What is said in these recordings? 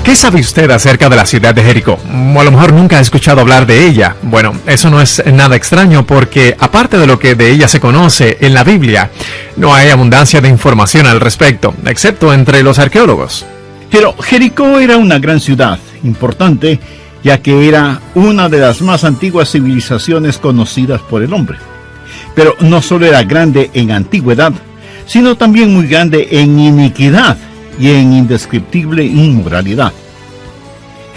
¿Qué sabe usted acerca de la ciudad de Jericó? O a lo mejor nunca ha escuchado hablar de ella. Bueno, eso no es nada extraño porque, aparte de lo que de ella se conoce en la Biblia, no hay abundancia de información al respecto, excepto entre los arqueólogos. Pero Jericó era una gran ciudad, importante, ya que era una de las más antiguas civilizaciones conocidas por el hombre. Pero no solo era grande en antigüedad, sino también muy grande en iniquidad y en indescriptible inmoralidad.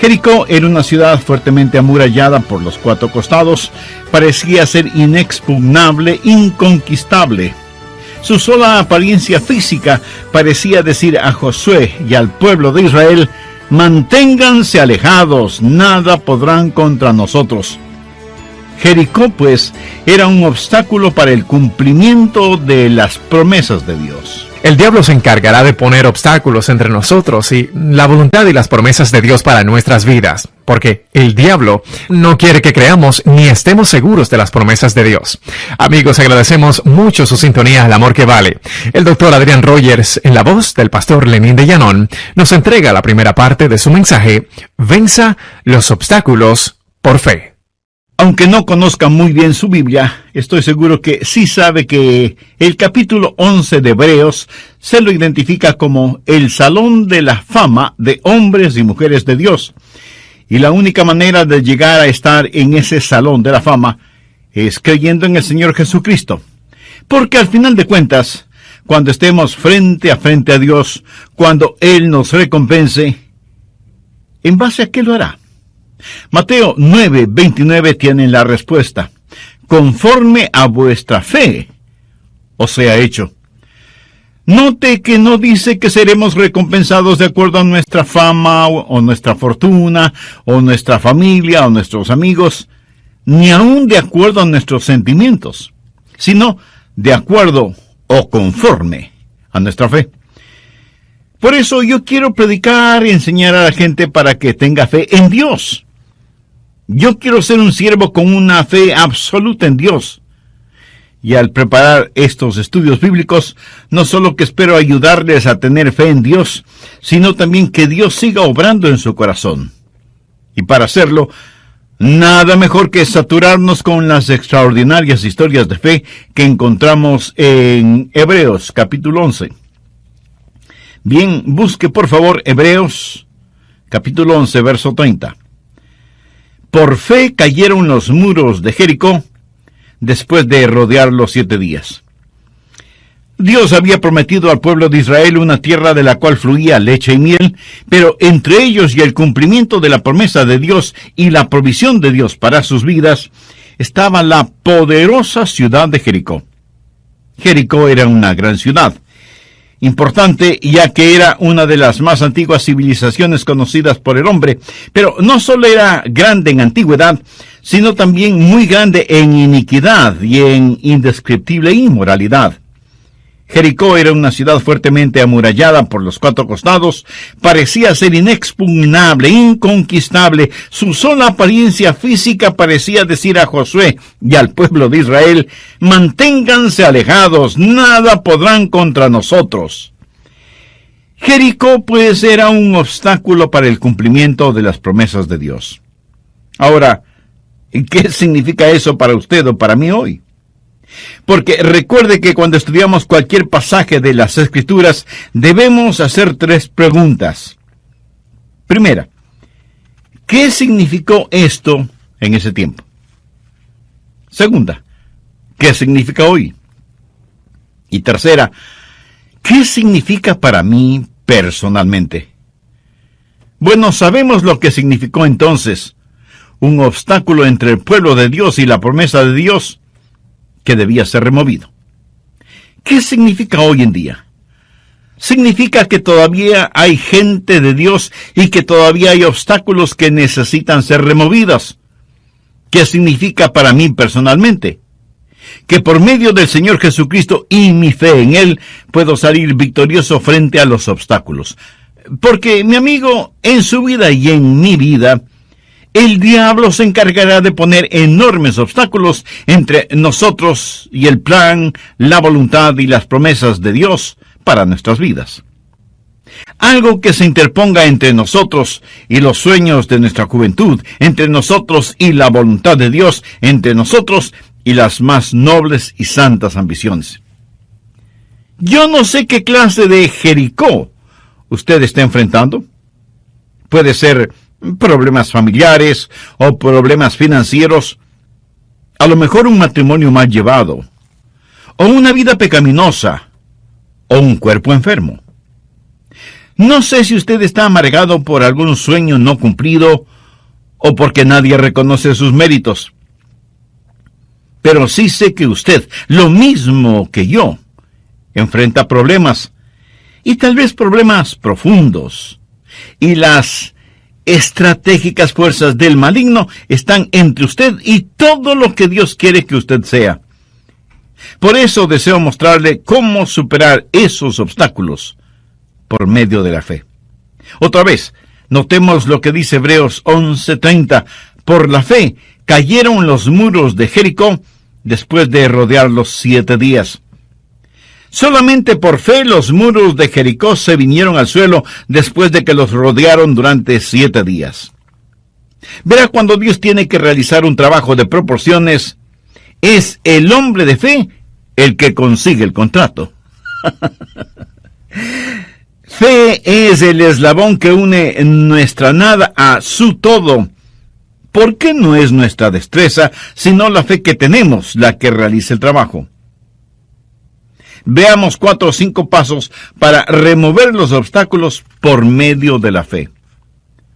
Jericó era una ciudad fuertemente amurallada por los cuatro costados, parecía ser inexpugnable, inconquistable. Su sola apariencia física parecía decir a Josué y al pueblo de Israel: manténganse alejados, nada podrán contra nosotros. Jericó, pues, era un obstáculo para el cumplimiento de las promesas de Dios. El diablo se encargará de poner obstáculos entre nosotros y la voluntad y las promesas de Dios para nuestras vidas, porque el diablo no quiere que creamos ni estemos seguros de las promesas de Dios. Amigos, agradecemos mucho su sintonía al amor que vale. El doctor Adrián Rogers, en la voz del pastor Lenín de Llanón, nos entrega la primera parte de su mensaje: Venza los obstáculos por fe. Aunque no conozca muy bien su Biblia, estoy seguro que sí sabe que el capítulo 11 de Hebreos se lo identifica como el salón de la fama de hombres y mujeres de Dios. Y la única manera de llegar a estar en ese salón de la fama es creyendo en el Señor Jesucristo. Porque al final de cuentas, cuando estemos frente a Dios, cuando Él nos recompense, ¿en base a qué lo hará? Mateo 9:29 tiene la respuesta: conforme a vuestra fe os sea hecho. Note que no dice que seremos recompensados de acuerdo a nuestra fama o nuestra fortuna o nuestra familia o nuestros amigos, ni aun de acuerdo a nuestros sentimientos, sino de acuerdo o conforme a nuestra fe. Por eso yo quiero predicar y enseñar a la gente para que tenga fe en Dios. Yo quiero ser un siervo con una fe absoluta en Dios. Y al preparar estos estudios bíblicos, no solo que espero ayudarles a tener fe en Dios, sino también que Dios siga obrando en su corazón. Y para hacerlo, nada mejor que saturarnos con las extraordinarias historias de fe que encontramos en Hebreos capítulo 11. Bien, busque por favor Hebreos capítulo 11, verso 30. Por fe cayeron los muros de Jericó después de rodearlos 7 días. Dios había prometido al pueblo de Israel una tierra de la cual fluía leche y miel, pero entre ellos y el cumplimiento de la promesa de Dios y la provisión de Dios para sus vidas, estaba la poderosa ciudad de Jericó. Jericó era una gran ciudad, importante ya que era una de las más antiguas civilizaciones conocidas por el hombre, pero no solo era grande en antigüedad, sino también muy grande en iniquidad y en indescriptible inmoralidad. Jericó era una ciudad fuertemente amurallada por los 4 costados, parecía ser inexpugnable, inconquistable. Su sola apariencia física parecía decir a Josué y al pueblo de Israel: manténganse alejados, nada podrán contra nosotros. Jericó, pues, era un obstáculo para el cumplimiento de las promesas de Dios. Ahora, ¿qué significa eso para usted o para mí hoy? Porque recuerde que cuando estudiamos cualquier pasaje de las Escrituras, debemos hacer 3 preguntas. Primera, ¿qué significó esto en ese tiempo? Segunda, ¿qué significa hoy? Y tercera, ¿qué significa para mí personalmente? Bueno, sabemos lo que significó entonces: un obstáculo entre el pueblo de Dios y la promesa de Dios, que debía ser removido. ¿Qué significa hoy en día? Significa que todavía hay gente de Dios y que todavía hay obstáculos que necesitan ser removidos. ¿Qué significa para mí personalmente? Que por medio del Señor Jesucristo y mi fe en Él, puedo salir victorioso frente a los obstáculos. Porque, mi amigo, en su vida y en mi vida, el diablo se encargará de poner enormes obstáculos entre nosotros y el plan, la voluntad y las promesas de Dios para nuestras vidas. Algo que se interponga entre nosotros y los sueños de nuestra juventud, entre nosotros y la voluntad de Dios, entre nosotros y las más nobles y santas ambiciones. Yo no sé qué clase de Jericó usted está enfrentando. Puede ser problemas familiares o problemas financieros, a lo mejor un matrimonio mal llevado, o una vida pecaminosa, o un cuerpo enfermo. No sé si usted está amargado por algún sueño no cumplido o porque nadie reconoce sus méritos. Pero sí sé que usted, lo mismo que yo, enfrenta problemas, y tal vez problemas profundos, y las estratégicas fuerzas del maligno están entre usted y todo lo que Dios quiere que usted sea. Por eso deseo mostrarle cómo superar esos obstáculos por medio de la fe. Otra vez, notemos lo que dice Hebreos 11:30. Por la fe cayeron los muros de Jericó después de rodearlos 7 días. Solamente por fe los muros de Jericó se vinieron al suelo después de que los rodearon durante 7 días. Verá, cuando Dios tiene que realizar un trabajo de proporciones, es el hombre de fe el que consigue el contrato. Fe es el eslabón que une nuestra nada a su todo. ¿Por qué no es nuestra destreza, sino la fe que tenemos la que realiza el trabajo? Veamos 4 o 5 pasos para remover los obstáculos por medio de la fe.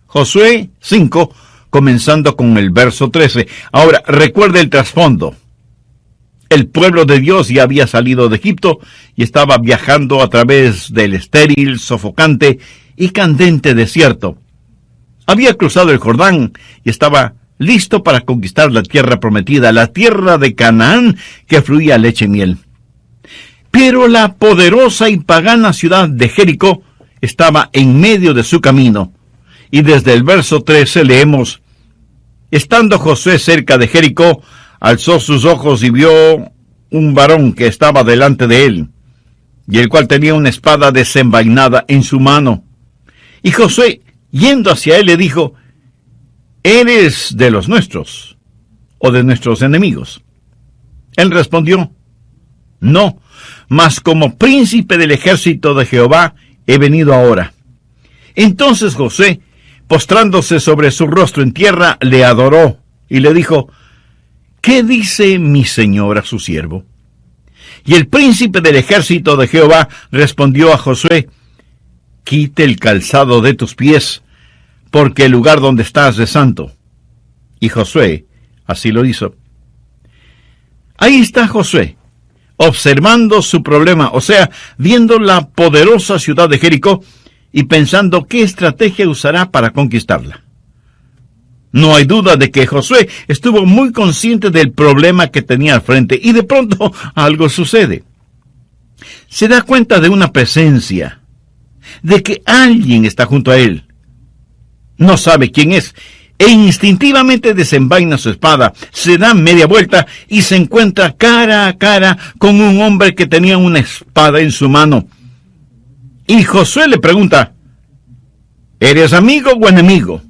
Josué 5, comenzando con el verso 13. Ahora, recuerde el trasfondo. El pueblo de Dios ya había salido de Egipto y estaba viajando a través del estéril, sofocante y candente desierto. Había cruzado el Jordán y estaba listo para conquistar la tierra prometida, la tierra de Canaán que fluía leche y miel. Pero la poderosa y pagana ciudad de Jericó estaba en medio de su camino. Y desde el verso 13 leemos: estando Josué cerca de Jericó, alzó sus ojos y vio un varón que estaba delante de él, y el cual tenía una espada desenvainada en su mano. Y Josué, yendo hacia él, le dijo: ¿eres de los nuestros o de nuestros enemigos? Él respondió: no, mas como príncipe del ejército de Jehová he venido ahora. Entonces Josué, postrándose sobre su rostro en tierra, le adoró y le dijo: ¿qué dice mi señor a su siervo? Y el príncipe del ejército de Jehová respondió a Josué: quite el calzado de tus pies, porque el lugar donde estás es santo. Y Josué así lo hizo. Ahí está Josué, observando su problema, o sea, viendo la poderosa ciudad de Jericó y pensando qué estrategia usará para conquistarla. No hay duda de que Josué estuvo muy consciente del problema que tenía al frente, y de pronto algo sucede. Se da cuenta de una presencia, de que alguien está junto a él. No sabe quién es, e instintivamente desenvaina su espada, se da media vuelta y se encuentra cara a cara con un hombre que tenía una espada en su mano. Y Josué le pregunta: ¿eres amigo o enemigo?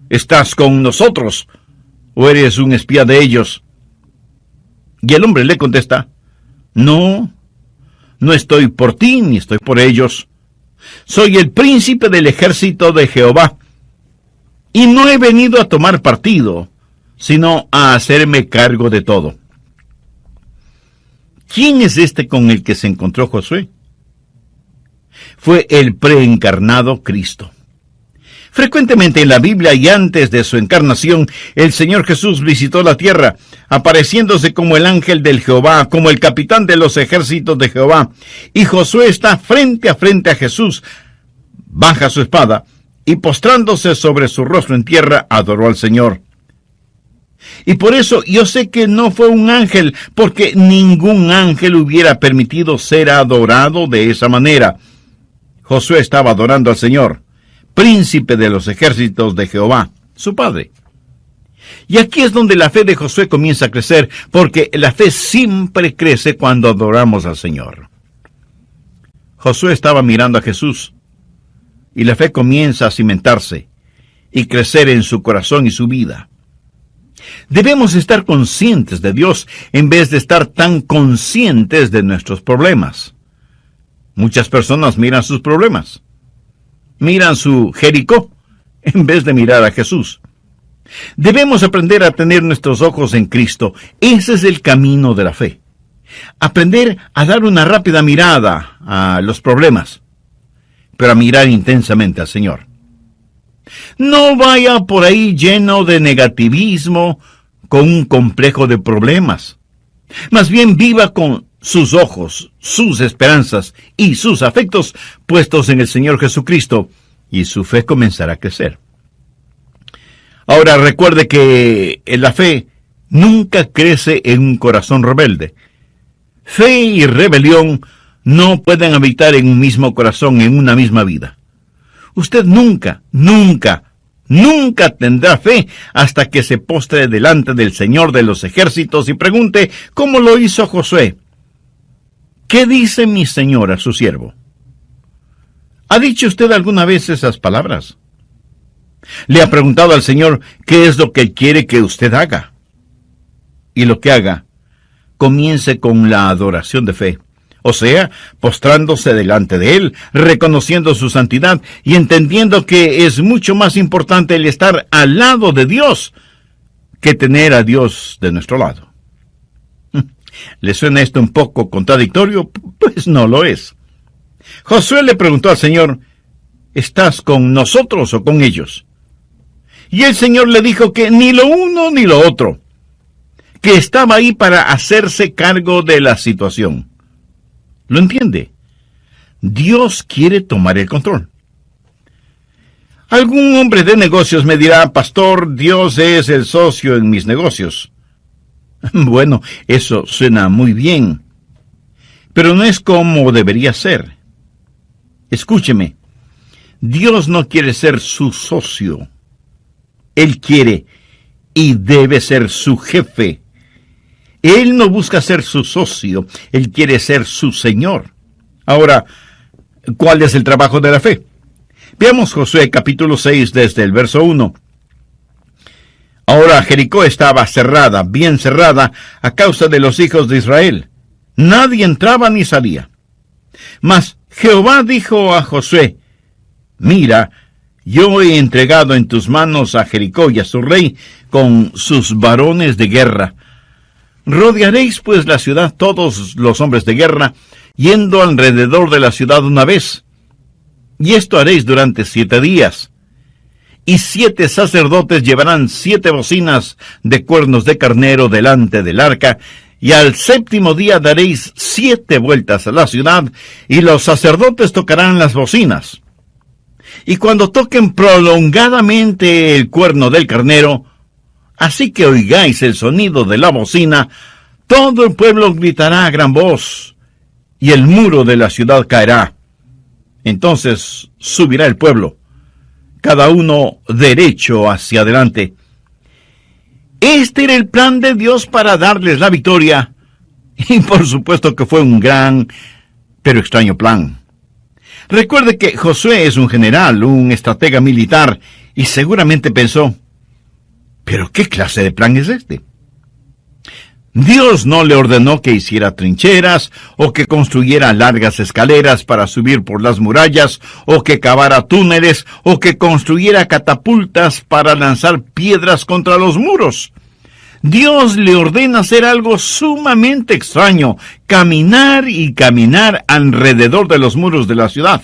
¿Estás con nosotros o eres un espía de ellos? Y el hombre le contesta: no estoy por ti ni estoy por ellos. Soy el príncipe del ejército de Jehová, y no he venido a tomar partido, sino a hacerme cargo de todo. ¿Quién es este con el que se encontró Josué? Fue el preencarnado Cristo. Frecuentemente en la Biblia y antes de su encarnación, el Señor Jesús visitó la tierra, apareciéndose como el ángel del Jehová, como el capitán de los ejércitos de Jehová. Y Josué está frente a Jesús, baja su espada y postrándose sobre su rostro en tierra, adoró al Señor. Y por eso yo sé que no fue un ángel, porque ningún ángel hubiera permitido ser adorado de esa manera. Josué estaba adorando al Señor, príncipe de los ejércitos de Jehová, su padre. Y aquí es donde la fe de Josué comienza a crecer, porque la fe siempre crece cuando adoramos al Señor. Josué estaba mirando a Jesús, y la fe comienza a cimentarse y crecer en su corazón y su vida. Debemos estar conscientes de Dios en vez de estar tan conscientes de nuestros problemas. Muchas personas miran sus problemas, miran su Jericó, en vez de mirar a Jesús. Debemos aprender a tener nuestros ojos en Cristo. Ese es el camino de la fe. Aprender a dar una rápida mirada a los problemas, pero a mirar intensamente al Señor. No vaya por ahí lleno de negativismo, con un complejo de problemas. Más bien viva con sus ojos, sus esperanzas y sus afectos puestos en el Señor Jesucristo, y su fe comenzará a crecer. Ahora recuerde que la fe nunca crece en un corazón rebelde. Fe y rebelión no pueden habitar en un mismo corazón, en una misma vida. Usted nunca tendrá fe hasta que se postre delante del Señor de los ejércitos y pregunte cómo lo hizo Josué. ¿Qué dice mi Señor a su siervo? ¿Ha dicho usted alguna vez esas palabras? ¿Le ha preguntado al Señor qué es lo que Él quiere que usted haga? Y lo que haga, comience con la adoración de fe. O sea, postrándose delante de Él, reconociendo su santidad y entendiendo que es mucho más importante el estar al lado de Dios que tener a Dios de nuestro lado. ¿Le suena esto un poco contradictorio? Pues no lo es. Josué le preguntó al Señor, ¿estás con nosotros o con ellos? Y el Señor le dijo que ni lo uno ni lo otro, que estaba ahí para hacerse cargo de la situación. ¿Lo entiende? Dios quiere tomar el control. Algún hombre de negocios me dirá, pastor, Dios es el socio en mis negocios. Bueno, eso suena muy bien, pero no es como debería ser. Escúcheme, Dios no quiere ser su socio. Él quiere y debe ser su jefe. Él no busca ser su socio, Él quiere ser su Señor. Ahora, ¿cuál es el trabajo de la fe? Veamos Josué capítulo 6 desde el verso 1. Ahora Jericó estaba cerrada, bien cerrada, a causa de los hijos de Israel. Nadie entraba ni salía. Mas Jehová dijo a Josué, mira, yo he entregado en tus manos a Jericó y a su rey con sus varones de guerra. Rodearéis pues la ciudad todos los hombres de guerra, yendo alrededor de la ciudad una vez. Y esto haréis durante 7 días. Y 7 sacerdotes llevarán 7 bocinas de cuernos de carnero delante del arca, y al 7º día daréis 7 vueltas a la ciudad, y los sacerdotes tocarán las bocinas. Y cuando toquen prolongadamente el cuerno del carnero, así que oigáis el sonido de la bocina, todo el pueblo gritará a gran voz, y el muro de la ciudad caerá. Entonces subirá el pueblo, cada uno derecho hacia adelante. Este era el plan de Dios para darles la victoria, y por supuesto que fue un gran, pero extraño plan. Recuerde que Josué es un general, un estratega militar, y seguramente pensó, ¿pero qué clase de plan es este? Dios no le ordenó que hiciera trincheras, o que construyera largas escaleras para subir por las murallas, o que cavara túneles, o que construyera catapultas para lanzar piedras contra los muros. Dios le ordena hacer algo sumamente extraño, caminar y caminar alrededor de los muros de la ciudad.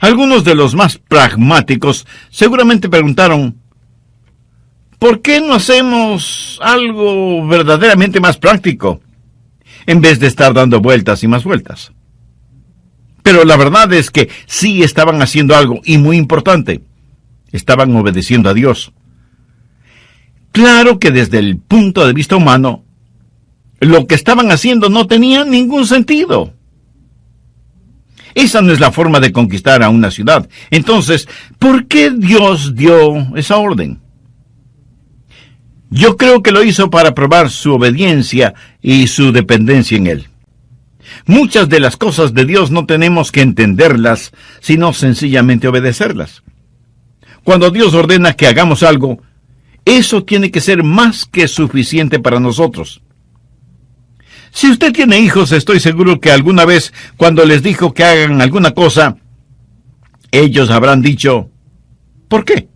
Algunos de los más pragmáticos seguramente preguntaron, ¿por qué no hacemos algo verdaderamente más práctico, en vez de estar dando vueltas y más vueltas? Pero la verdad es que sí estaban haciendo algo, y muy importante. Estaban obedeciendo a Dios. Claro que desde el punto de vista humano, lo que estaban haciendo no tenía ningún sentido. Esa no es la forma de conquistar a una ciudad. Entonces, ¿por qué Dios dio esa orden? Yo creo que lo hizo para probar su obediencia y su dependencia en Él. Muchas de las cosas de Dios no tenemos que entenderlas, sino sencillamente obedecerlas. Cuando Dios ordena que hagamos algo, eso tiene que ser más que suficiente para nosotros. Si usted tiene hijos, estoy seguro que alguna vez, cuando les dijo que hagan alguna cosa, ellos habrán dicho, ¿por qué?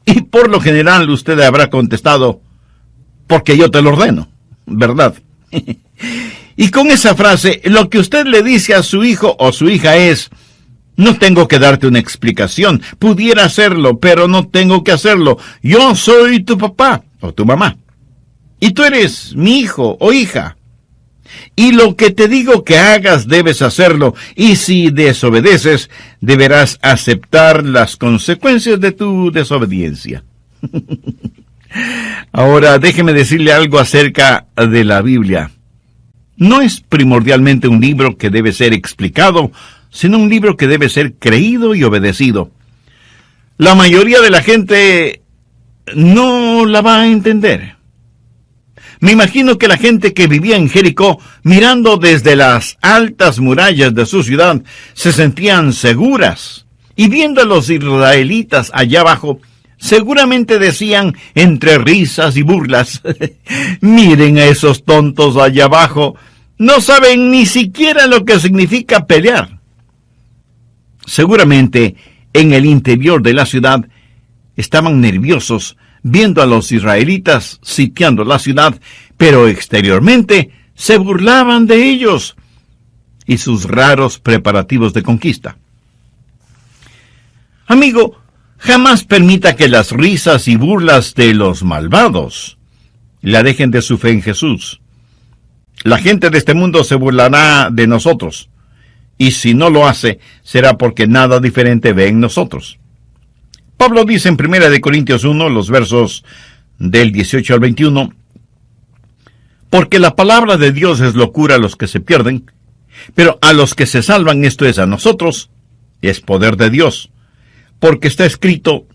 Y por lo general usted habrá contestado, porque yo te lo ordeno, ¿verdad? Y con esa frase, lo que usted le dice a su hijo o su hija es, no tengo que darte una explicación, pudiera hacerlo, pero no tengo que hacerlo. Yo soy tu papá o tu mamá, y tú eres mi hijo o hija. Y lo que te digo que hagas debes hacerlo, y si desobedeces, deberás aceptar las consecuencias de tu desobediencia. Ahora, déjeme decirle algo acerca de la Biblia. No es primordialmente un libro que debe ser explicado, sino un libro que debe ser creído y obedecido. La mayoría de la gente no la va a entender. Me imagino que la gente que vivía en Jericó, mirando desde las altas murallas de su ciudad, se sentían seguras. Y viendo a los israelitas allá abajo, seguramente decían entre risas y burlas, miren a esos tontos allá abajo, no saben ni siquiera lo que significa pelear. Seguramente en el interior de la ciudad estaban nerviosos viendo a los israelitas sitiando la ciudad, pero exteriormente se burlaban de ellos y sus raros preparativos de conquista. Amigo, jamás permita que las risas y burlas de los malvados la dejen de su fe en Jesús. La gente de este mundo se burlará de nosotros, y si no lo hace, será porque nada diferente ve en nosotros. Pablo dice en 1 Corintios 1, los versos del 18 al 21, porque la palabra de Dios es locura a los que se pierden, pero a los que se salvan, esto es a nosotros, es poder de Dios. Porque está escrito,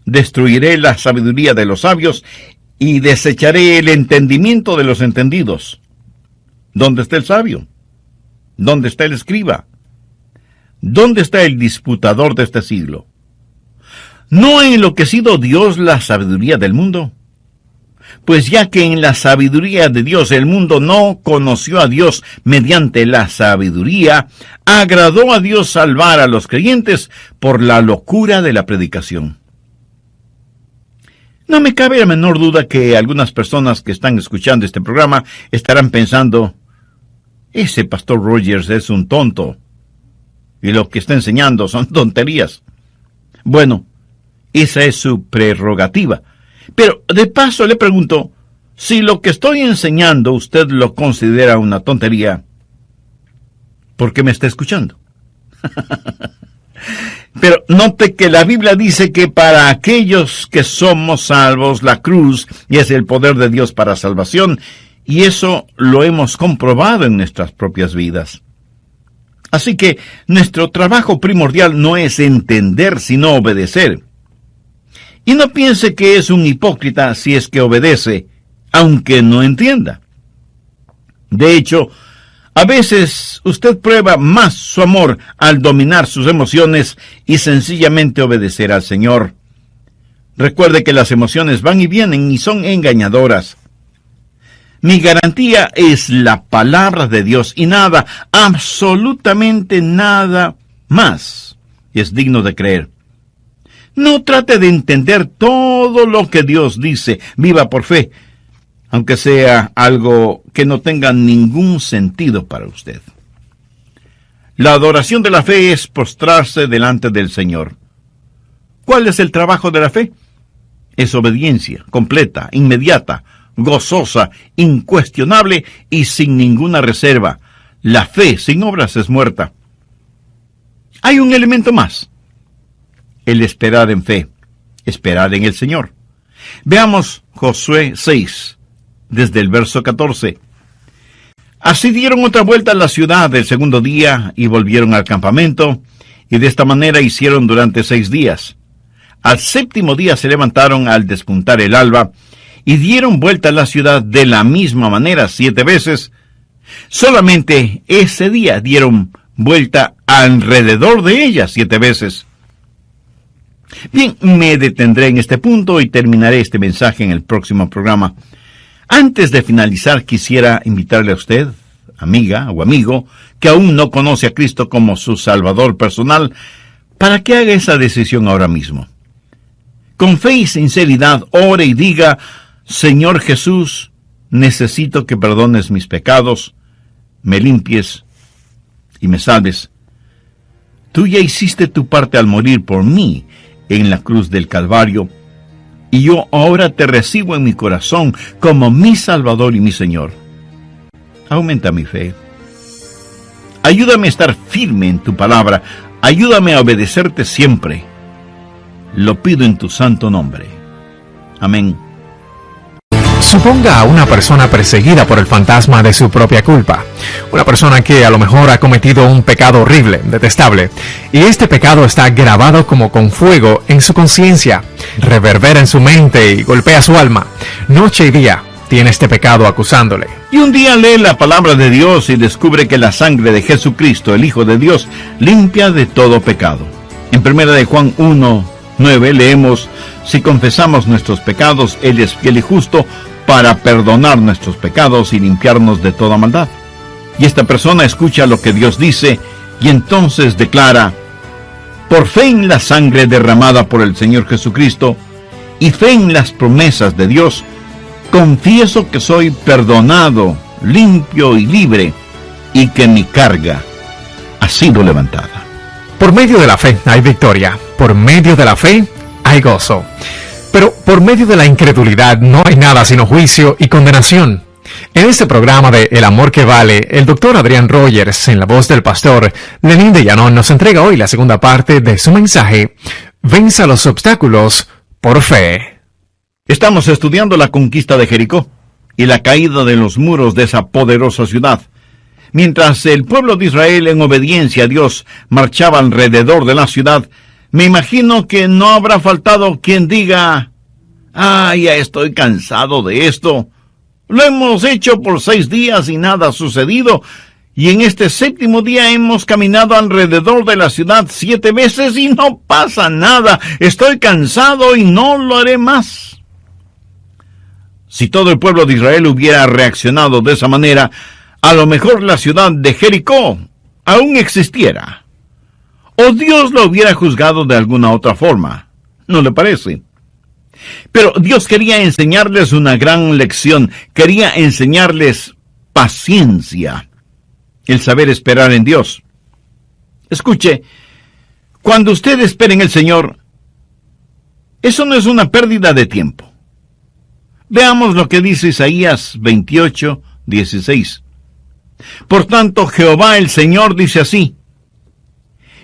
destruiré la sabiduría de los sabios y desecharé el entendimiento de los entendidos. ¿Dónde está el sabio? ¿Dónde está el escriba? ¿Dónde está el disputador de este siglo? ¿No ha enloquecido Dios la sabiduría del mundo? Pues ya que en la sabiduría de Dios el mundo no conoció a Dios mediante la sabiduría, agradó a Dios salvar a los creyentes por la locura de la predicación. No me cabe la menor duda que algunas personas que están escuchando este programa estarán pensando, ese pastor Rogers es un tonto, y lo que está enseñando son tonterías. Bueno, esa es su prerrogativa. Pero de paso le pregunto, si lo que estoy enseñando usted lo considera una tontería, ¿por qué me está escuchando? Pero note que la Biblia dice que para aquellos que somos salvos, la cruz es el poder de Dios para salvación, y eso lo hemos comprobado en nuestras propias vidas. Así que nuestro trabajo primordial no es entender, sino obedecer. Y no piense que es un hipócrita si es que obedece, aunque no entienda. De hecho, a veces usted prueba más su amor al dominar sus emociones y sencillamente obedecer al Señor. Recuerde que las emociones van y vienen y son engañadoras. Mi garantía es la palabra de Dios y nada, absolutamente nada más es digno de creer. No trate de entender todo lo que Dios dice. Viva por fe, aunque sea algo que no tenga ningún sentido para usted. La adoración de la fe es postrarse delante del Señor. ¿Cuál es el trabajo de la fe? Es obediencia completa, inmediata, gozosa, incuestionable y sin ninguna reserva. La fe sin obras es muerta. Hay un elemento más. El esperar en fe, esperar en el Señor. Veamos Josué 6, desde el verso 14. Así dieron otra vuelta a la ciudad el segundo día y volvieron al campamento, y de esta manera hicieron durante 6 días. Al séptimo día se levantaron al despuntar el alba, y dieron vuelta a la ciudad de la misma manera 7 veces, Solamente ese día dieron vuelta alrededor de ella 7 veces. Bien, me detendré en este punto y terminaré este mensaje en el próximo programa. Antes de finalizar, quisiera invitarle a usted, amiga o amigo, que aún no conoce a Cristo como su Salvador personal, para que haga esa decisión ahora mismo. Con fe y sinceridad, ore y diga: Señor Jesús, necesito que perdones mis pecados, me limpies y me salves. Tú ya hiciste tu parte al morir por mí en la cruz del Calvario, y yo ahora te recibo en mi corazón como mi Salvador y mi Señor. Aumenta mi fe. Ayúdame a estar firme en tu palabra. Ayúdame a obedecerte siempre. Lo pido en tu santo nombre. Amén. Suponga a una persona perseguida por el fantasma de su propia culpa. Una persona que a lo mejor ha cometido un pecado horrible, detestable, y este pecado está grabado como con fuego en su conciencia, reverbera en su mente y golpea su alma. Noche y día tiene este pecado acusándole. Y un día lee la palabra de Dios y descubre que la sangre de Jesucristo, el Hijo de Dios, limpia de todo pecado. En 1 de Juan 1:9 leemos: si confesamos nuestros pecados, Él es fiel y justo para perdonar nuestros pecados y limpiarnos de toda maldad. Y esta persona escucha lo que Dios dice y entonces declara: por fe en la sangre derramada por el Señor Jesucristo y fe en las promesas de Dios, confieso que soy perdonado, limpio y libre, y que mi carga ha sido levantada. Por medio de la fe hay victoria. Por medio de la fe hay gozo. Pero por medio de la incredulidad no hay nada sino juicio y condenación. En este programa de El Amor que Vale, el Dr. Adrián Rogers, en la voz del pastor Lenín de Llanón, nos entrega hoy la segunda parte de su mensaje: Venza los obstáculos por fe. Estamos estudiando la conquista de Jericó y la caída de los muros de esa poderosa ciudad. Mientras el pueblo de Israel, en obediencia a Dios, marchaba alrededor de la ciudad, me imagino que no habrá faltado quien diga: ya estoy cansado de esto. Lo hemos hecho por 6 días y nada ha sucedido. Y en este 7º día hemos caminado alrededor de la ciudad 7 veces y no pasa nada. Estoy cansado y no lo haré más. Si todo el pueblo de Israel hubiera reaccionado de esa manera, a lo mejor la ciudad de Jericó aún existiera. O Dios lo hubiera juzgado de alguna otra forma. ¿No le parece? Pero Dios quería enseñarles una gran lección. Quería enseñarles paciencia, el saber esperar en Dios. Escuche, cuando usted espera en el Señor, eso no es una pérdida de tiempo. Veamos lo que dice Isaías 28:16. Por tanto, Jehová el Señor dice así: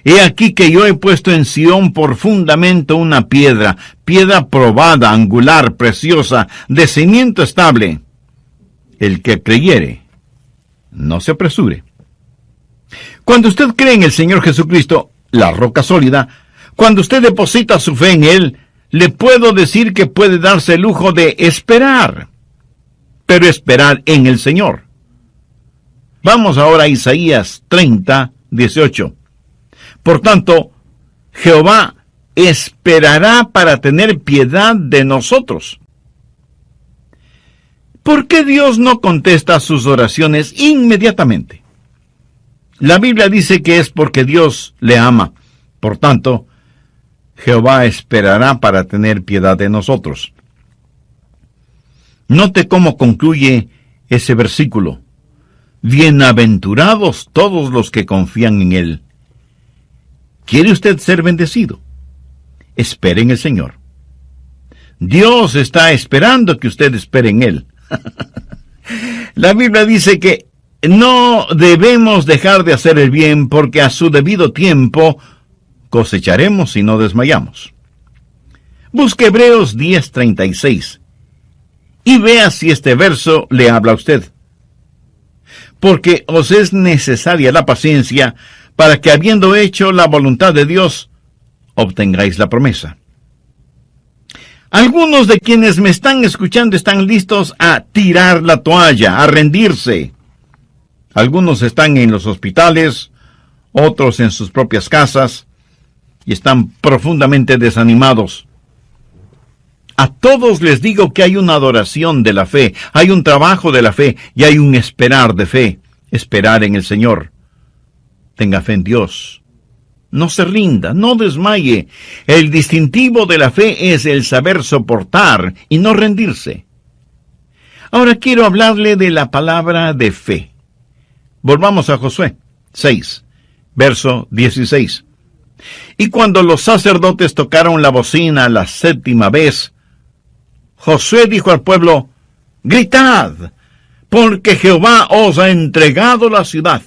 he aquí que yo he puesto en Sión por fundamento una piedra probada, angular, preciosa, de cimiento estable. El que creyere, no se apresure. Cuando usted cree en el Señor Jesucristo, la roca sólida, cuando usted deposita su fe en Él, le puedo decir que puede darse el lujo de esperar, pero esperar en el Señor. Vamos ahora a Isaías 30:18. Por tanto, Jehová esperará para tener piedad de nosotros. ¿Por qué Dios no contesta sus oraciones inmediatamente? La Biblia dice que es porque Dios le ama. Por tanto, Jehová esperará para tener piedad de nosotros. Note cómo concluye ese versículo: bienaventurados todos los que confían en Él. ¿Quiere usted ser bendecido? Espere en el Señor. Dios está esperando que usted espere en Él. La Biblia dice que no debemos dejar de hacer el bien, porque a su debido tiempo cosecharemos si no desmayamos. Busque Hebreos 10:36 y vea si este verso le habla a usted. Porque os es necesaria la paciencia, para que, habiendo hecho la voluntad de Dios, obtengáis la promesa. Algunos de quienes me están escuchando están listos a tirar la toalla, a rendirse. Algunos están en los hospitales, otros en sus propias casas, y están profundamente desanimados. A todos les digo que hay una adoración de la fe, hay un trabajo de la fe y hay un esperar de fe, esperar en el Señor. Tenga fe en Dios. No se rinda, no desmaye. El distintivo de la fe es el saber soportar y no rendirse. Ahora quiero hablarle de la palabra de fe. Volvamos a Josué 6, verso 16. Y cuando los sacerdotes tocaron la bocina la 7ª vez, Josué dijo al pueblo: gritad, porque Jehová os ha entregado la ciudad.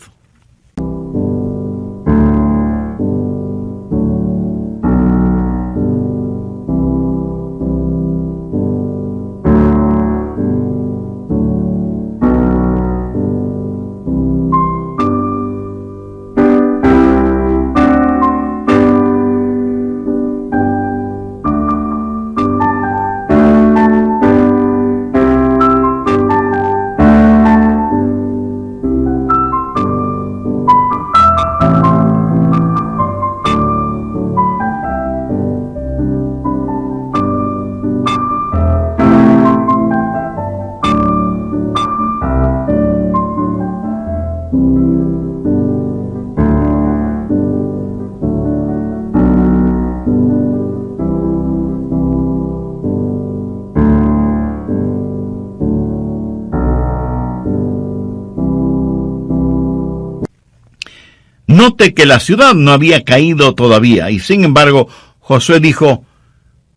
Note que la ciudad no había caído todavía, y sin embargo, Josué dijo: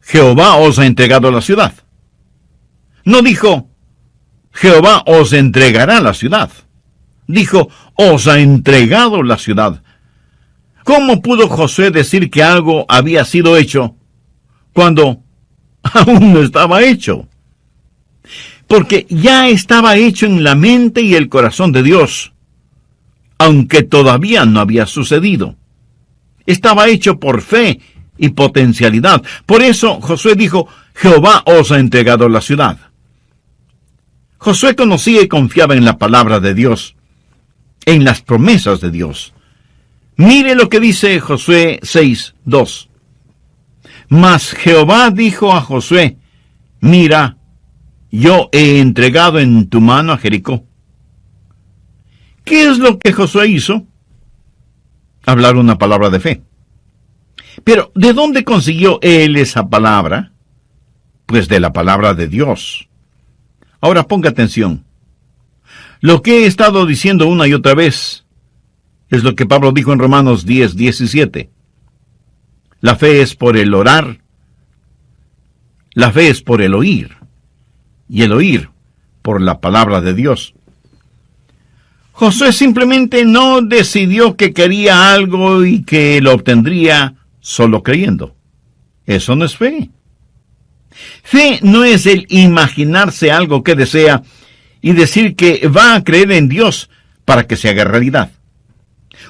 Jehová os ha entregado la ciudad. No dijo: Jehová os entregará la ciudad. Dijo: os ha entregado la ciudad. ¿Cómo pudo Josué decir que algo había sido hecho cuando aún no estaba hecho? Porque ya estaba hecho en la mente y el corazón de Dios, aunque todavía no había sucedido. Estaba hecho por fe y potencialidad. Por eso Josué dijo: Jehová os ha entregado la ciudad. Josué conocía y confiaba en la palabra de Dios, en las promesas de Dios. Mire lo que dice Josué 6:2. Mas Jehová dijo a Josué: mira, yo he entregado en tu mano a Jericó. ¿Qué es lo que Josué hizo? Hablar una palabra de fe. Pero, ¿de dónde consiguió él esa palabra? Pues de la palabra de Dios. Ahora ponga atención. Lo que he estado diciendo una y otra vez es lo que Pablo dijo en Romanos 10:17. La fe es por el orar, la fe es por el oír, y el oír por la palabra de Dios. Josué simplemente no decidió que quería algo y que lo obtendría solo creyendo. Eso no es fe. Fe no es el imaginarse algo que desea y decir que va a creer en Dios para que se haga realidad.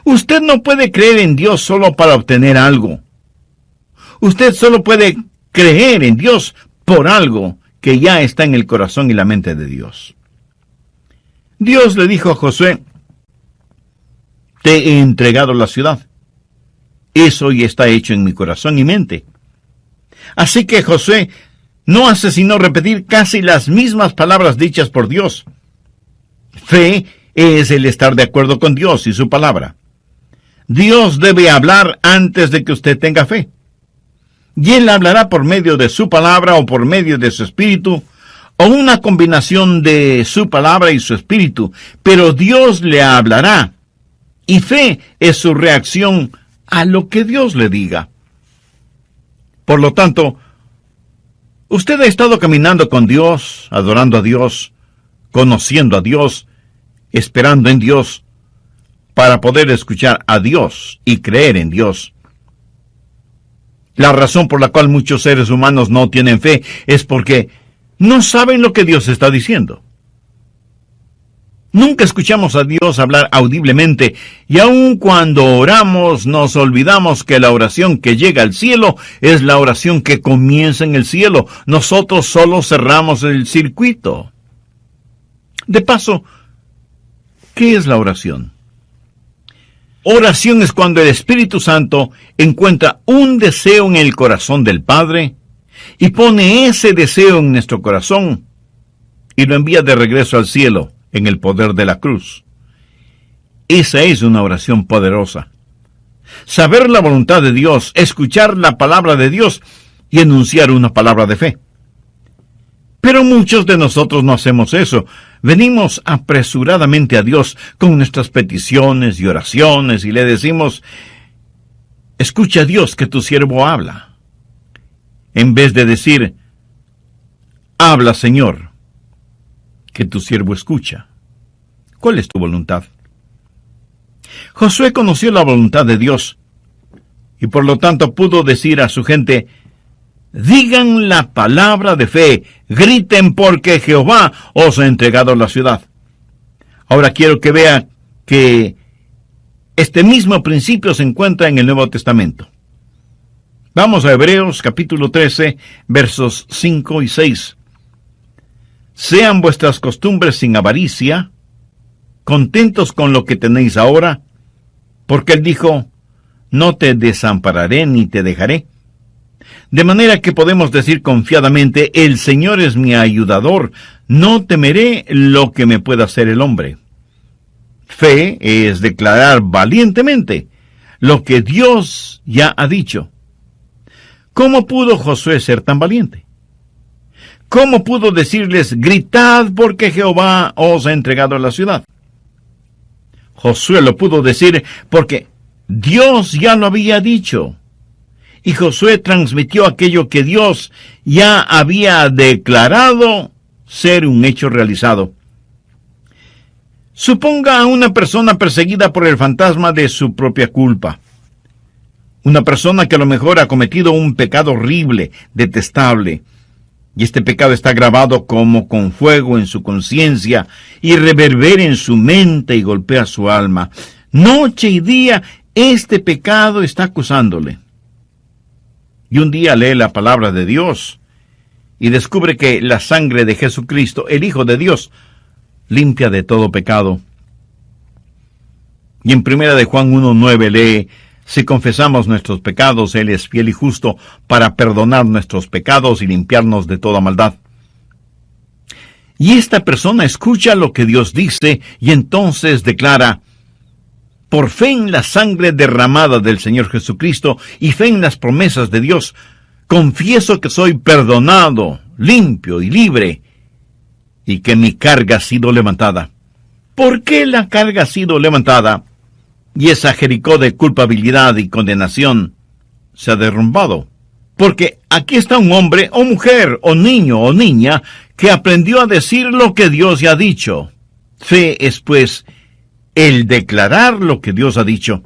Usted no puede creer en Dios solo para obtener algo. Usted solo puede creer en Dios por algo que ya está en el corazón y la mente de Dios. Dios le dijo a Josué: te he entregado la ciudad. Eso ya está hecho en mi corazón y mente. Así que Josué no hace sino repetir casi las mismas palabras dichas por Dios. Fe es el estar de acuerdo con Dios y su palabra. Dios debe hablar antes de que usted tenga fe. Y Él hablará por medio de su palabra o por medio de su espíritu, o una combinación de su palabra y su espíritu, pero Dios le hablará, y fe es su reacción a lo que Dios le diga. Por lo tanto, usted ha estado caminando con Dios, adorando a Dios, conociendo a Dios, esperando en Dios, para poder escuchar a Dios y creer en Dios. La razón por la cual muchos seres humanos no tienen fe es porque no saben lo que Dios está diciendo. Nunca escuchamos a Dios hablar audiblemente, y aun cuando oramos nos olvidamos que la oración que llega al cielo es la oración que comienza en el cielo. Nosotros solo cerramos el circuito. De paso, ¿Qué es la oración? Oración es cuando el Espíritu Santo encuentra un deseo en el corazón del Padre y pone ese deseo en nuestro corazón y lo envía de regreso al cielo en el poder de la cruz. Esa es una oración poderosa. Saber la voluntad de Dios, escuchar la palabra de Dios y enunciar una palabra de fe. Pero muchos de nosotros no hacemos eso. Venimos apresuradamente a Dios con nuestras peticiones y oraciones y le decimos: escucha, Dios, que tu siervo habla. En vez de decir: habla, Señor, que tu siervo escucha. ¿Cuál es tu voluntad? Josué conoció la voluntad de Dios y por lo tanto pudo decir a su gente: digan la palabra de fe, griten porque Jehová os ha entregado la ciudad. Ahora quiero que vea que este mismo principio se encuentra en el Nuevo Testamento. Vamos a Hebreos capítulo 13, versos 5 y 6. Sean vuestras costumbres sin avaricia, contentos con lo que tenéis ahora, porque él dijo: no te desampararé ni te dejaré. De manera que podemos decir confiadamente: el Señor es mi ayudador, no temeré lo que me pueda hacer el hombre. Fe es declarar valientemente lo que Dios ya ha dicho. ¿Cómo pudo Josué ser tan valiente? ¿Cómo pudo decirles: gritad porque Jehová os ha entregado la ciudad? Josué lo pudo decir porque Dios ya lo había dicho. Y Josué transmitió aquello que Dios ya había declarado ser un hecho realizado. Suponga a una persona perseguida por el fantasma de su propia culpa. Una persona que a lo mejor ha cometido un pecado horrible, detestable. Y este pecado está grabado como con fuego en su conciencia y reverbera en su mente y golpea su alma. Noche y día este pecado está acusándole. Y un día lee la palabra de Dios y descubre que la sangre de Jesucristo, el Hijo de Dios, limpia de todo pecado. Y en 1 de Juan 1:9 lee: si confesamos nuestros pecados, Él es fiel y justo para perdonar nuestros pecados y limpiarnos de toda maldad. Y esta persona escucha lo que Dios dice y entonces declara: por fe en la sangre derramada del Señor Jesucristo y fe en las promesas de Dios, confieso que soy perdonado, limpio y libre, y que mi carga ha sido levantada. ¿Por qué la carga ha sido levantada? Y esa Jericó de culpabilidad y condenación se ha derrumbado. Porque aquí está un hombre o mujer o niño o niña que aprendió a decir lo que Dios ya ha dicho. Fe es, pues, el declarar lo que Dios ha dicho.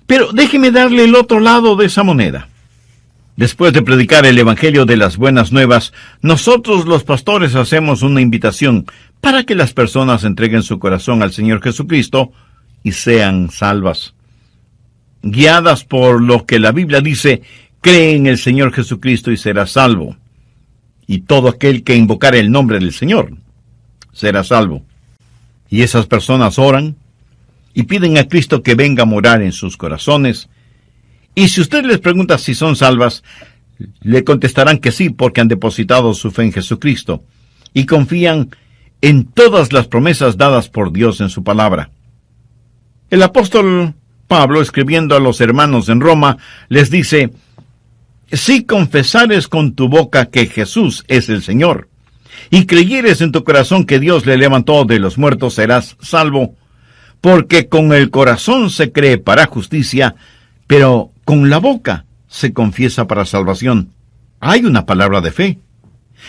Pero déjeme darle el otro lado de esa moneda. Después de predicar el Evangelio de las Buenas Nuevas, nosotros los pastores hacemos una invitación para que las personas entreguen su corazón al Señor Jesucristo y sean salvas. Guiadas por lo que la Biblia dice: cree en el Señor Jesucristo y serás salvo. Y todo aquel que invocar el nombre del Señor será salvo. Y esas personas oran y piden a Cristo que venga a morar en sus corazones. Y si usted les pregunta si son salvas, le contestarán que sí, porque han depositado su fe en Jesucristo y confían en todas las promesas dadas por Dios en su palabra. El apóstol Pablo, escribiendo a los hermanos en Roma, les dice: si confesares con tu boca que Jesús es el Señor, y creyeres en tu corazón que Dios le levantó de los muertos, serás salvo, porque con el corazón se cree para justicia, pero con la boca se confiesa para salvación. Hay una palabra de fe.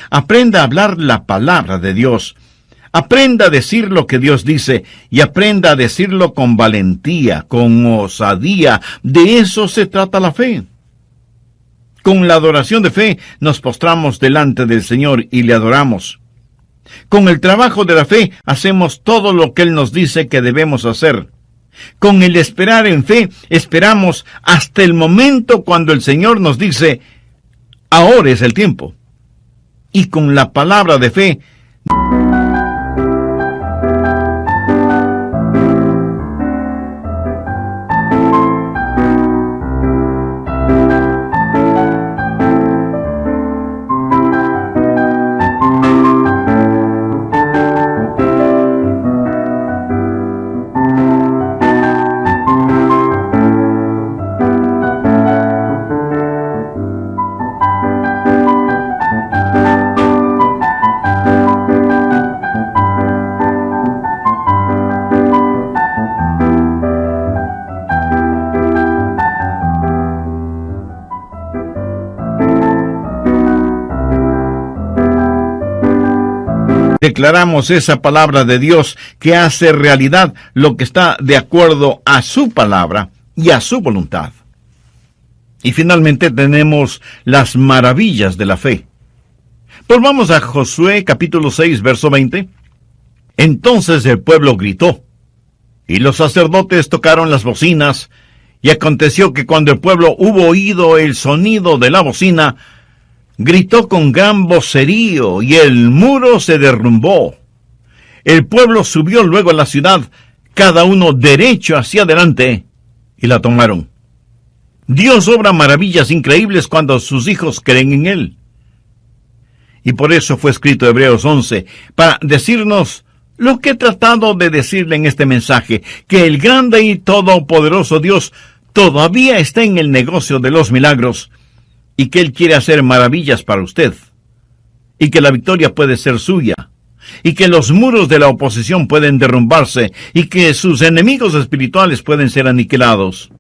Aprenda a hablar la palabra de Dios. Aprenda a decir lo que Dios dice y aprenda a decirlo con valentía, con osadía. De eso se trata la fe. Con la adoración de fe nos postramos delante del Señor y le adoramos. Con el trabajo de la fe hacemos todo lo que Él nos dice que debemos hacer. Con el esperar en fe esperamos hasta el momento cuando el Señor nos dice: ahora es el tiempo. Y con la palabra de fe Declaramos esa palabra de Dios que hace realidad lo que está de acuerdo a su palabra y a su voluntad. Y finalmente tenemos las maravillas de la fe. Volvamos a Josué capítulo 6, verso 20. Entonces el pueblo gritó, y los sacerdotes tocaron las bocinas, y aconteció que cuando el pueblo hubo oído el sonido de la bocina, gritó con gran vocerío, y el muro se derrumbó. El pueblo subió luego a la ciudad, cada uno derecho hacia adelante, y la tomaron. Dios obra maravillas increíbles cuando sus hijos creen en Él. Y por eso fue escrito Hebreos 11, para decirnos lo que he tratado de decirle en este mensaje, que el grande y todopoderoso Dios todavía está en el negocio de los milagros, y que Él quiere hacer maravillas para usted, y que la victoria puede ser suya, y que los muros de la oposición pueden derrumbarse, y que sus enemigos espirituales pueden ser aniquilados.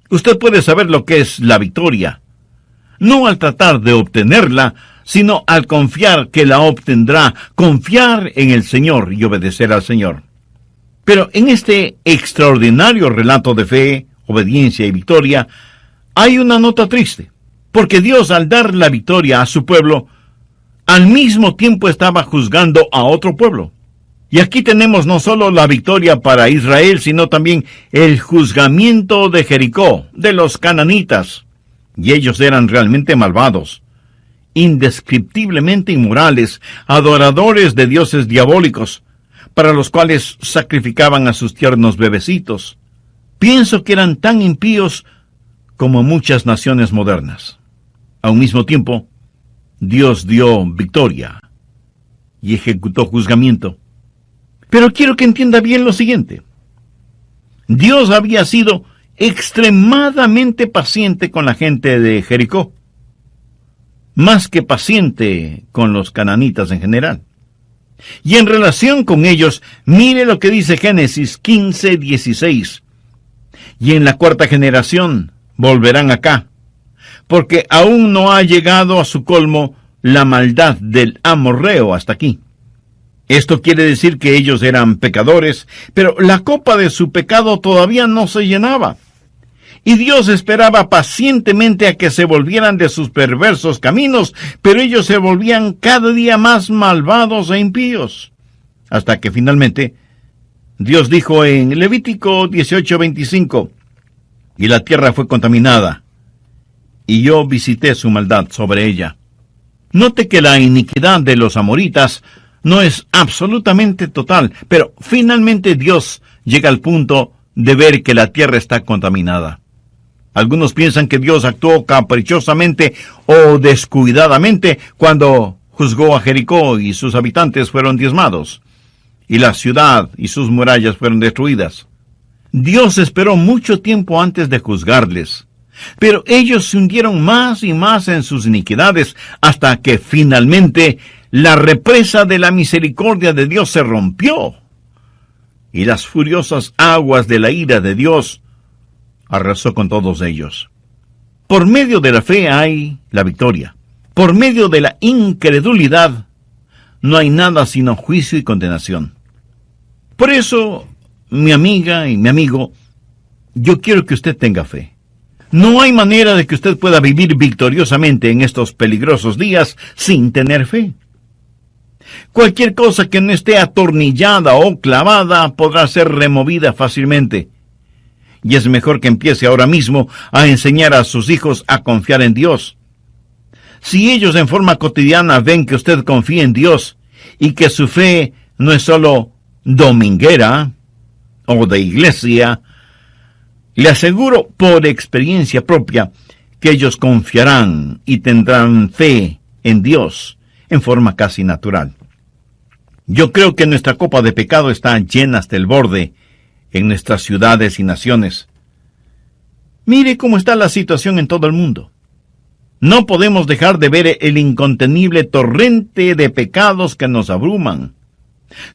Usted puede saber lo que es la victoria, no al tratar de obtenerla, sino al confiar que la obtendrá, confiar en el Señor y obedecer al Señor. Pero en este extraordinario relato de fe, obediencia y victoria, hay una nota triste, porque Dios, al dar la victoria a su pueblo, al mismo tiempo estaba juzgando a otro pueblo. Y aquí tenemos no solo la victoria para Israel, sino también el juzgamiento de Jericó, de los cananitas. Y ellos eran realmente malvados, indescriptiblemente inmorales, adoradores de dioses diabólicos, para los cuales sacrificaban a sus tiernos bebecitos. Pienso que eran tan impíos como muchas naciones modernas. A un mismo tiempo, Dios dio victoria y ejecutó juzgamiento. Pero quiero que entienda bien lo siguiente. Dios había sido extremadamente paciente con la gente de Jericó, más que paciente con los cananitas en general. Y en relación con ellos, mire lo que dice Génesis 15:16. Y en la cuarta generación volverán acá, porque aún no ha llegado a su colmo la maldad del amorreo hasta aquí. Esto quiere decir que ellos eran pecadores, pero la copa de su pecado todavía no se llenaba. Y Dios esperaba pacientemente a que se volvieran de sus perversos caminos, pero ellos se volvían cada día más malvados e impíos. Hasta que finalmente Dios dijo en Levítico 18:25, y la tierra fue contaminada, y yo visité su maldad sobre ella. Note que la iniquidad de los amoritas no es absolutamente total, pero finalmente Dios llega al punto de ver que la tierra está contaminada. Algunos piensan que Dios actuó caprichosamente o descuidadamente cuando juzgó a Jericó y sus habitantes fueron diezmados, y la ciudad y sus murallas fueron destruidas. Dios esperó mucho tiempo antes de juzgarles, pero ellos se hundieron más y más en sus iniquidades hasta que finalmente la represa de la misericordia de Dios se rompió, y las furiosas aguas de la ira de Dios arrasó con todos ellos. Por medio de la fe hay la victoria. Por medio de la incredulidad no hay nada sino juicio y condenación. Por eso, mi amiga y mi amigo, yo quiero que usted tenga fe. No hay manera de que usted pueda vivir victoriosamente en estos peligrosos días sin tener fe. Cualquier cosa que no esté atornillada o clavada podrá ser removida fácilmente. Y es mejor que empiece ahora mismo a enseñar a sus hijos a confiar en Dios. Si ellos en forma cotidiana ven que usted confía en Dios y que su fe no es solo dominguera o de iglesia, le aseguro por experiencia propia que ellos confiarán y tendrán fe en Dios en forma casi natural. Yo creo que nuestra copa de pecado está llena hasta el borde en nuestras ciudades y naciones. Mire cómo está la situación en todo el mundo. No podemos dejar de ver el incontenible torrente de pecados que nos abruman.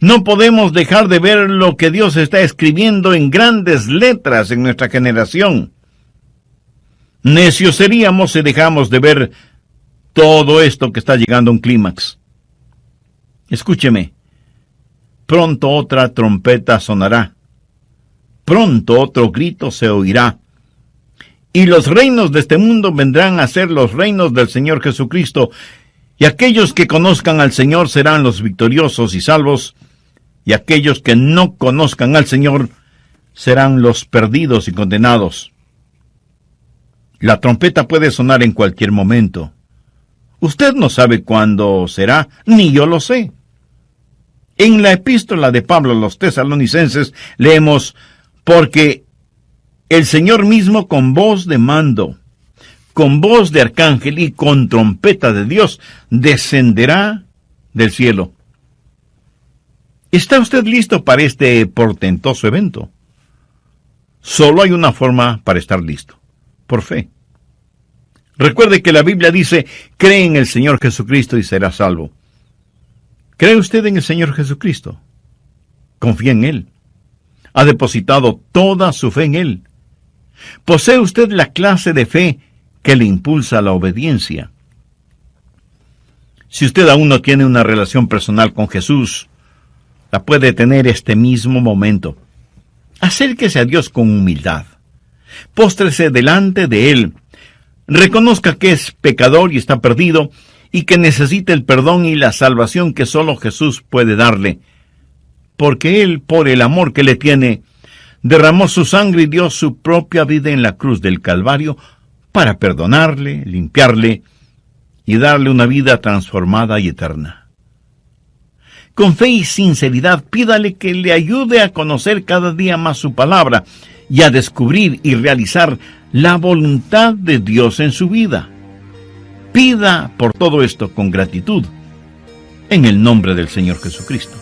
No podemos dejar de ver lo que Dios está escribiendo en grandes letras en nuestra generación. Necios seríamos si dejamos de ver todo esto que está llegando a un clímax. Escúcheme. Pronto otra trompeta sonará. Pronto otro grito se oirá. Y los reinos de este mundo vendrán a ser los reinos del Señor Jesucristo. Y aquellos que conozcan al Señor serán los victoriosos y salvos. Y aquellos que no conozcan al Señor serán los perdidos y condenados. La trompeta puede sonar en cualquier momento. Usted no sabe cuándo será, ni yo lo sé. En la epístola de Pablo a los Tesalonicenses leemos: porque el Señor mismo con voz de mando, con voz de arcángel y con trompeta de Dios descenderá del cielo. ¿Está usted listo para este portentoso evento? Solo hay una forma para estar listo: por fe. Recuerde que la Biblia dice: cree en el Señor Jesucristo y será salvo. ¿Cree usted en el Señor Jesucristo? ¿Confía en Él? ¿Ha depositado toda su fe en Él? ¿Posee usted la clase de fe que le impulsa a la obediencia? Si usted aún no tiene una relación personal con Jesús, la puede tener este mismo momento. Acérquese a Dios con humildad. Póstrese delante de Él. Reconozca que es pecador y está perdido, y que necesita el perdón y la salvación que solo Jesús puede darle. Porque Él, por el amor que le tiene, derramó su sangre y dio su propia vida en la cruz del Calvario para perdonarle, limpiarle y darle una vida transformada y eterna. Con fe y sinceridad, pídale que le ayude a conocer cada día más su palabra y a descubrir y realizar la voluntad de Dios en su vida. Pida por todo esto con gratitud, en el nombre del Señor Jesucristo.